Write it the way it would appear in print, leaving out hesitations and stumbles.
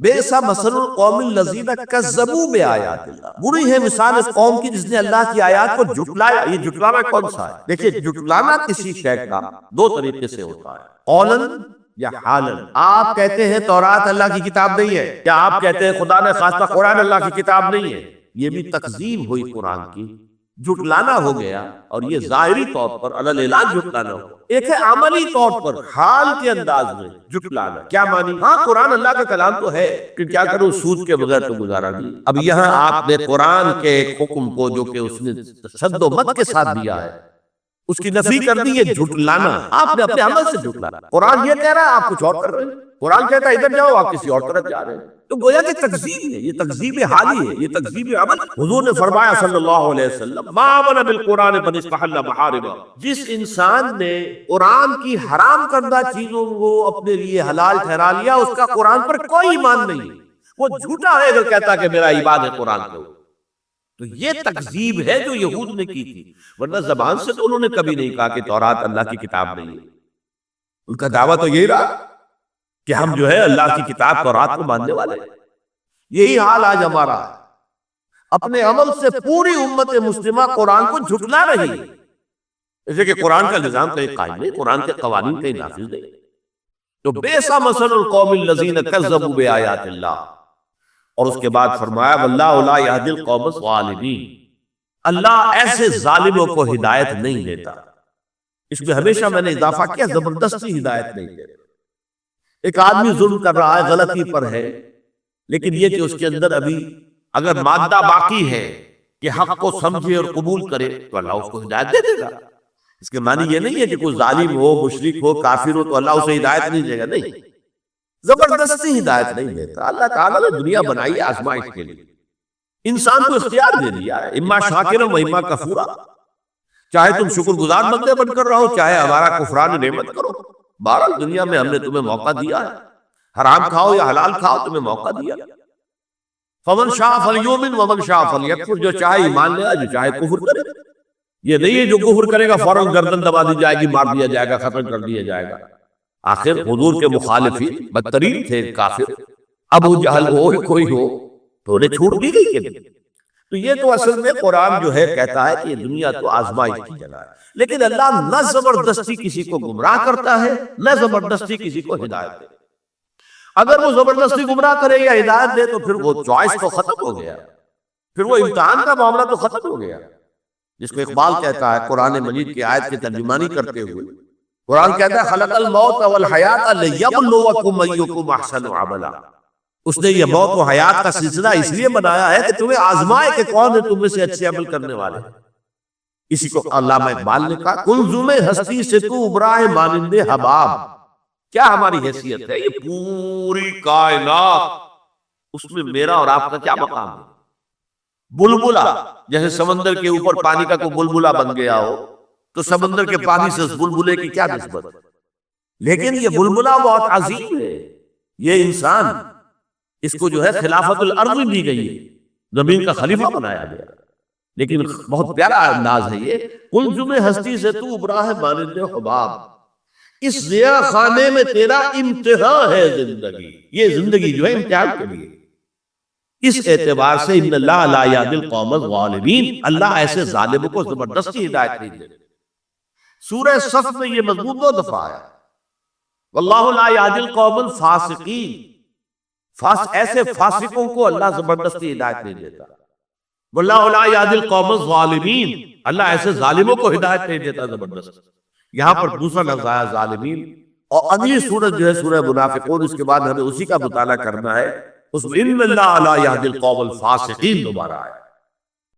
بئس مثل القوم الذین کذبوا بآیات اللہ، بری ہے مثال اس قوم کی جس نے اللہ کی آیات کو جھٹلایا۔ یہ جھٹلانا کون سا ہے؟ دیکھیے جھٹلانا کسی شے کا دو طریقے سے ہوتا ہے، قولاً یا حالاً۔ آپ کہتے ہیں تورات اللہ کی کتاب نہیں ہے، یا آپ کہتے ہیں خدا نے خواستہ قرآن اللہ کی کتاب نہیں ہے، یہ بھی تکذیب ہوئی قرآن کی، جھٹلانا ہو گیا، اور یہ ظاہری طور پر علی الاعلان جھٹلانا ہو۔ ایک ہے عملی طور پر حال کے انداز میں جھٹلانا۔ کیا مانی؟ ہاں قرآن اللہ کا کلام تو ہے، کہ کیا کروں سود کے بغیر تو گزارا نہیں۔ اب یہاں آپ نے قرآن کے ایک حکم کو جو کہ اس نے شد و مد کے ساتھ دیا ہے اس کی نفی کر دی، یہ جھٹلانا۔ آپ نے اپنے عمل سے جھٹلانا۔ قرآن یہ کہہ رہا ہے آپ کچھ اور کر رہے ہیں، قرآن کہتا ہے ادھر جاؤ آپ کسی اور طرف جا رہے ہیں، تو گویا کہ تکذیب ہے، یہ تکذیب حالی ہے، یہ تکذیب عمل۔ حضور نے فرمایا صلی اللہ علیہ وسلم ما آمن بالقرآن من استحل محارمہ، جس انسان نے قرآن کی حرام کردہ چیزوں کو اپنے لیے حلال ٹھہرا لیا، اس کا قرآن پر کوئی ایمان نہیں، وہ جھوٹا ہے اگر کہتا کہ میرا ایمان ہے قرآن پہ۔ تو یہ تکذیب ہے جو یہود نے کی تھی، ورنہ زبان سے تو انہوں نے کبھی نہیں کہا کہ تورات اللہ کی کتاب نہیں ہے۔ ان کا دعویٰ تو یہی رہا کہ ہم جو ہے اللہ کی کتاب تورات کو ماننے والے ہیں۔ یہی حال آج ہمارا ہے، اپنے عمل سے پوری امت مسلمہ قرآن کو جھٹلا رہی ہے، جیسے کہ قرآن کا نظام کہیں قائم نہیں، قرآن کے قوانین کہیں نافذ نہیں۔ تو بئس مثل القوم الذین کذبوا بآیات اللہ، اور اس کے بعد فرمایا واللہ لا یہدی القوم الظالمین، اللہ ایسے ظالموں کو ہدایت نہیں دیتا۔ اس میں ہمیشہ میں نے اضافہ کیا، زبردستی ہدایت نہیں دیتا۔ ایک آدمی ظلم کر رہا ہے، غلطی پر ہے، لیکن یہ کہ اس کے اندر ابھی اگر مادہ باقی ہے کہ حق کو سمجھے اور قبول کرے تو اللہ اس کو ہدایت دے دے گا۔ اس کے معنی یہ نہیں ہے کہ کوئی ظالم ہو، مشرک ہو، کافر ہو تو اللہ اسے ہدایت نہیں دے گا، نہیں، زبردستی ہدایت نہیں دیتا۔ اللہ تعالیٰ نے دنیا بنائی ہے آزمائش کے لیے، انسان کو اختیار دے دیا ہے، اما شاکرا و اما کفورا، چاہے تم شکر گزار بندے بن کر رہو، چاہے ہمارا کفران نعمت کرو، بہرحال دنیا میں ہم نے تمہیں موقع دیا ہے، حرام کھاؤ یا حلال کھاؤ تمہیں موقع دیا۔ فمن شاء فلیؤمن ومن شاء فلیکفر، جو چاہے ایمان لے آئے، جو چاہے کفر کرے۔ یہ نہیں ہے جو کفر کرے گا فوراً گردن دبا دی جائے گی، مار دیا جائے گا، ختم کر دیا جائے گا۔ آخر حضور کے مخالفین بدترین تھے کافر، ابو جہل ہو کوئی ہو تو انہیں چھوٹ دی گئی کہ نہیں۔ تو یہ تو اصل میں قرآن جو ہے کہتا ہے کہ یہ دنیا تو آزمائش کی جگہ ہے، لیکن اللہ نہ زبردستی کسی کو گمراہ کرتا ہے نہ زبردستی کسی کو ہدایت دے۔ اگر وہ زبردستی گمراہ کرے یا ہدایت دے تو پھر وہ چوائس تو ختم ہو گیا، پھر وہ امتحان کا معاملہ تو ختم ہو گیا، جس کو اقبال کہتا ہے قرآن مجید کی آیت کی ترجمانی کرتے ہوئے۔ قرآن کہتا ہے خلق الموت والحیات لیبلوکم ایکم احسن عملا، اس نے یہ موت و حیات کا سلسلہ اس لیے بنایا ہے کہ تمہیں آزمائے کہ کون ہے تم میں سے اچھے عمل کرنے والے۔ اسی کو علامہ اقبال نے کہا کنزم ہستی سے تو ابرا ہے مانند حباب، کیا ہماری حیثیت ہے، یہ پوری کائنات، اس میں میرا اور آپ کا کیا مقام ہے۔ بلبلا، جیسے سمندر کے اوپر پانی کا کوئی بلبلا بن گیا ہو تو سمندر کے پانی سے اس بلبلے کی کیا نسبت، لیکن یہ بلبلا بہت عظیم ہے، یہ انسان، اس کو جو ہے خلافت الارض دی گئی ہے، زمین کا خلیفہ بنایا گیا، لیکن بہت پیارا انداز ہے یہ، کنزم ہستی سے تو ابرا ہے مانند حباب، اس ضیاء خانے میں تیرا امتحان ہے زندگی، یہ زندگی جو ہے امتحان کے لیے۔ اس اعتبار سے ان اللہ لا یہدی القوم الظالمین، اللہ ایسے ظالموں کو زبردستی ہدایت نہیں دیتے۔ سورہ صف میں یہ مضمون 2 دفعہ آیا، واللہ لا یہدی القوم الفاسقین، ایسے فاسقوں کو اللہ زبردستی ہدایت نہیں دیتا۔ واللہ لا یہدی القوم الظالمین، اللہ ایسے ظالموں کو ہدایت نہیں دیتا زبردستی۔ یہاں پر دوسرا لفظ آیا ظالمین، اور اگلی سورت جو ہے سورہ منافقون، اس کے بعد ہمیں اسی کا مطالعہ کرنا ہے، اس میں ان اللہ لا یہدی القوم الفاسقین دوبارہ آیا۔